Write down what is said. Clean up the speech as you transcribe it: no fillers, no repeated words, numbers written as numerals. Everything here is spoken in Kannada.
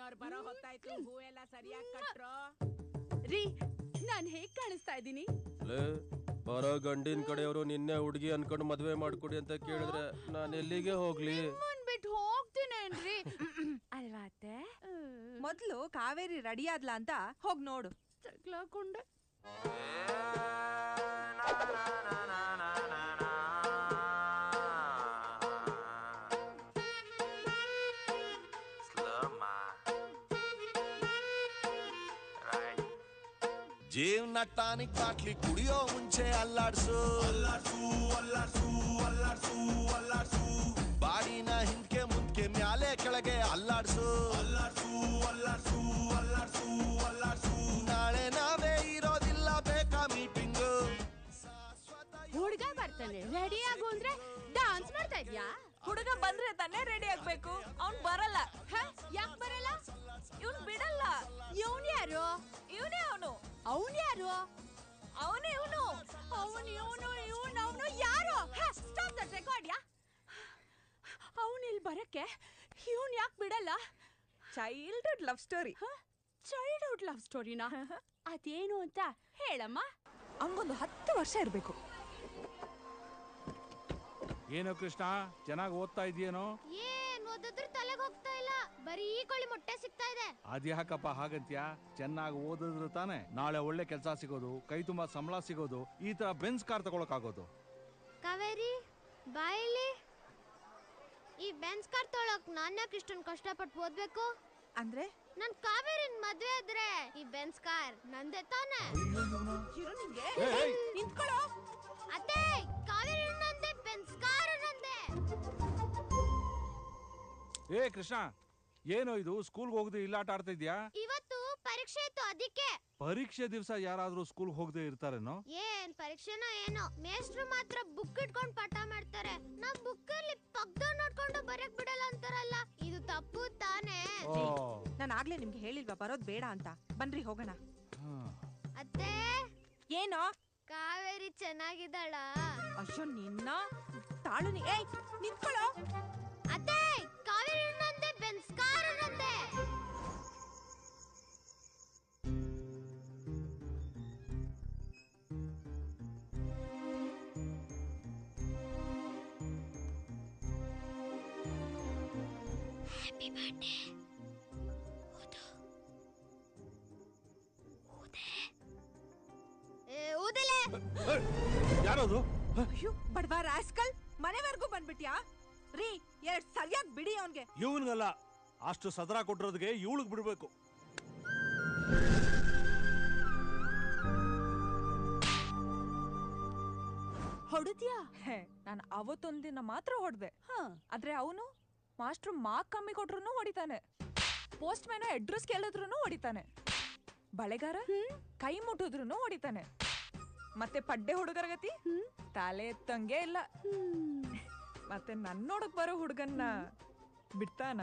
ಅವ್ರು ಬರೋ ಹೊತ್ತಾಯ್ತು. ಹೂವೆಲ್ಲ ಸರಿಯಾಗಿ ಕಟ್ರೋ. ರೀ, ನಾನ್ ಹೇಗ್ ಕಾಣಿಸ್ತಾ ಇದ್ದೀನಿ? ಬರೋ ಗಂಡಿನ ಕಡೆಯವರು ನಿನ್ನೆ ಹುಡುಗಿ ಅನ್ಕೊಂಡು ಮದ್ವೆ ಮಾಡ್ಕೊಡಿ ಅಂತ ಕೇಳಿದ್ರೆ ನಾನು ಎಲ್ಲಿಗೆ ಹೋಗ್ಲಿ? ಬಿಟ್ಟು ಹೋಗ್ತೀನೇನ್ರಿ? ಅಲ್ವಾ ಅತ್ತೆ? ಮೊದ್ಲು ಕಾವೇರಿ ರೆಡಿ ಆದ್ಲ ಅಂತ ಹೋಗ್ ನೋಡು. ತಗ್ಲಾಕೊಂಡೆ. ಜೀವನ ಟಾನಿಕ್ ಬಾಟ್ಲಿ ಕುಡಿಯೋ ಮುಂಚೆ ಅಲ್ಲಾಡ್ಸು ಅಲ್ಲಾಡ್ಸು ಅಲ್ಲಾಡ್ಸು ಅಲ್ಲಾಡ್ಸು ಅಲ್ಲಾಡ್ಸು ಬಾಡಿನ ಹಿಂದ್ಕೆ ಮುಂದ್ಕೆ ಮ್ಯಾಲೆ ಕೆಳಗೆ ಅಲ್ಲಾಡ್ಸು ಅಲ್ಲಾಡ್ಸು ಅಲ್ಲಾಡ್ಸು ಅಲ್ಲಾಡ್ಸು ಅಲ್ಲಾಡ್ಸು ನಾಳೆ ನಾವೇ ಇರೋದಿಲ್ಲ ಬೇಕಾ ಮೀಟಿಂಗು. ಹುಡುಗ ಬರ್ತಾನೆ ರೆಡಿ ಆಗು ಅಂದ್ರೆ ಡಾನ್ಸ್ ಮಾಡ್ತಾ ಇದ್ಯಾ? ಹುಡುಗ ಬಂದ್ರೆ ತಾನೇ ರೆಡಿ ಆಗ್ಬೇಕು. ಅವ್ನ್ ಬರಲ್ಲ. ಯಾಕೆ ಬರಲ್ಲ? ಇವ್ನ್ ಬಿಡಲ್ಲ. ಇವನ್ ಯಾರು? ಇವನೇ ಅವನು. ಅವನ್ ಯಾರು? ಅವನೇ ಇವನು. ಅವನು ಯಾರು? Stop that record. ಅವನ್ ಇಲ್ಲಿ ಬರಕ್ಕೆ ಇವನ್ ಯಾಕೆ ಬಿಡಲ್ಲ? Childhood love story. Childhood love ಸ್ಟೋರಿನಾ? ಅದೇನು ಅಂತ ಹೇಳಮ್ಮ. ಅವನಿಗೊಂದು 10 ವರ್ಷ ಇರ್ಬೇಕು. ಏನೋ ಕೃಷ್ಣ, ಚೆನ್ನಾಗಿ ಓದ್ತಾ ಇದೆಯೇನೋ? ಏನ್ ಓದಿದ್ರು ತಲೆಗೆ ಹೋಗ್ತಾ ಇಲ್ಲ, ಬರೀ ಕೋಳಿ ಮೊಟ್ಟೆ ಸಿಗ್ತಾ ಇದೆ. ಅದ್ಯಾಕಪ್ಪ ಹಾಗಂತ್ಯ? ಚೆನ್ನಾಗಿ ಓದಿದ್ರು ತಾನೆ ನಾಳೆ ಒಳ್ಳೆ ಕೆಲಸ ಸಿಗೋದು, ಕೈ ತುಂಬಾ ಸಂಬಳ ಸಿಗೋದು, ಈ ತರ ಬೆನ್ಸ್ ಕಾರ್ ತಗೊಳಕ್ ಆಗೋದು. ಕಾವೇರಿ ಬಾಯಿಲಿ, ಈ ಬೆನ್ಸ್ ಕಾರ್ ತೊಳಕ್ ನಾನ್ ಯಾಕೆ ಇಷ್ಟೊಂದು ಕಷ್ಟಪಟ್ಟು ಓದ್ಬೇಕು? ಅಂದ್ರೆ ನನ್ ಕಾವೇರಿನ್ ಮದ್ವೆ ಆದ್ರೆ ಈ ಬೆನ್ಸ್ ಕಾರ್ ನಂದೇ ತಾನೆ. ನಿಂತ್ಕೊಳ್ಳೋ. ಅತ್ತೆ, ಕಾವೇರಿ ನಂದೆ, ಬೆನ್ಸ್ ಕಾರ್ ನಂದೆ. ಏ ಕೃಷ್ಣ, ಏನೋ ಇದು ಸ್ಕೂಲ್ಗೆ ಹೋಗದೆ ಇಲ್ಲ ಆಟ ಆಡ್ತಾ ಇದ್ಯಾ? ಇವತ್ತು ಪರೀಕ್ಷೆ ಇತ್ತು ಅದಕ್ಕೆ. ಪರೀಕ್ಷೆ ದಿವಸ ಯಾರಾದ್ರೂ ಸ್ಕೂಲ್ ಹೋಗದೆ ಇರ್ತಾರೇನೋ? ಏನ್ ಪರೀಕ್ಷೆನೋ ಏನೋ, ಮೇಷ್ಟ್ರು ಮಾತ್ರ ಬುಕ್ ಇಟ್ಕೊಂಡು ಪಾಠ ಮಾಡ್ತಾರೆ. ನಮ್ ಬುಕ್ ಅಲ್ಲಿ ಪಕ್ಕದ ನೋಡ್ಕೊಂಡು ಬರಕ್ ಬಿಡಲ್ಲ ಅಂತಾರಲ್ಲ, ಇದು ತಪ್ಪು ತಾನೇ? ನಾನು ಆಗ್ಲೇ ನಿಮ್ಗೆ ಹೇಳಿಲ್ವಾ ಬರೋದ್ ಬೇಡ ಅಂತ. ಬನ್ರಿ ಹೋಗೋಣ. ಅತ್ತೆ, ಏನೋ ಕಾವೇರಿ ಚೆನ್ನಾಗಿದ್ದಾಳ? ಅಯ್ಯೋ ನಿನ್ನ ತಾಳು. ಏಯ್ ನಿಂತ್ಕೊಳ್ಳೋ. ಅತ್ತೆ, ಕಾವೇರಿ ನಂದೆ, ಬೆನ್ಸ್ ಕಾರ್ ನಂದೆ. Happy birthday. ಊದಲೆ. ಯಾರದು? ಅಯ್ಯೋ ಬಡವಾ ರಾಸ್ಕಲ್, ಮನೆವರೆಗೂ ಬಂದ್ಬಿಟ್ಯಾ? ರೀ, ಎರಡ್ ಸರಿಯಾಗಿ ಬಿಡಿ ಅವನ್ಗೆ. ಇವನ್ಗಲ್ಲ, ಅಷ್ಟು ಸದರ ಕೊಟ್ಟಿರೋದಕ್ಕೆ ಇವಳಿಗೆ ಬಿಡ್ಬೇಕು. ಹೊಡೆದ್ಯಾ? ನಾನು ಅವತ್ತೊಂದಿನ ಮಾತ್ರ ಹೊಡೆದೆ. ಆದ್ರೆ ಅವನು ಮಾಸ್ಟ್ರು ಮಾರ್ಕ್ ಕಮ್ಮಿ ಕೊಟ್ರು ಹೊಡಿತಾನೆ, ಪೋಸ್ಟ್ ಮ್ಯಾನ್ ಅಡ್ರೆಸ್ ಕೇಳಿದ್ರು ಹೊಡಿತಾನೆ, ಬಳೆಗಾರ ಕೈ ಮುಟ್ಟಿದ್ರು ಹೊಡಿತಾನೆ, ಮತ್ತೆ ಪಡ್ಡೆ ಹುಡುಗರ ಗತಿ ತಲೆ ಎತ್ತಂಗೆ ಇಲ್ಲ. ಮತ್ತೆ ನನ್ನೊಡಕ್ ಬರೋ ಹುಡುಗನ್ನ ಬಿಡ್ತಾನ?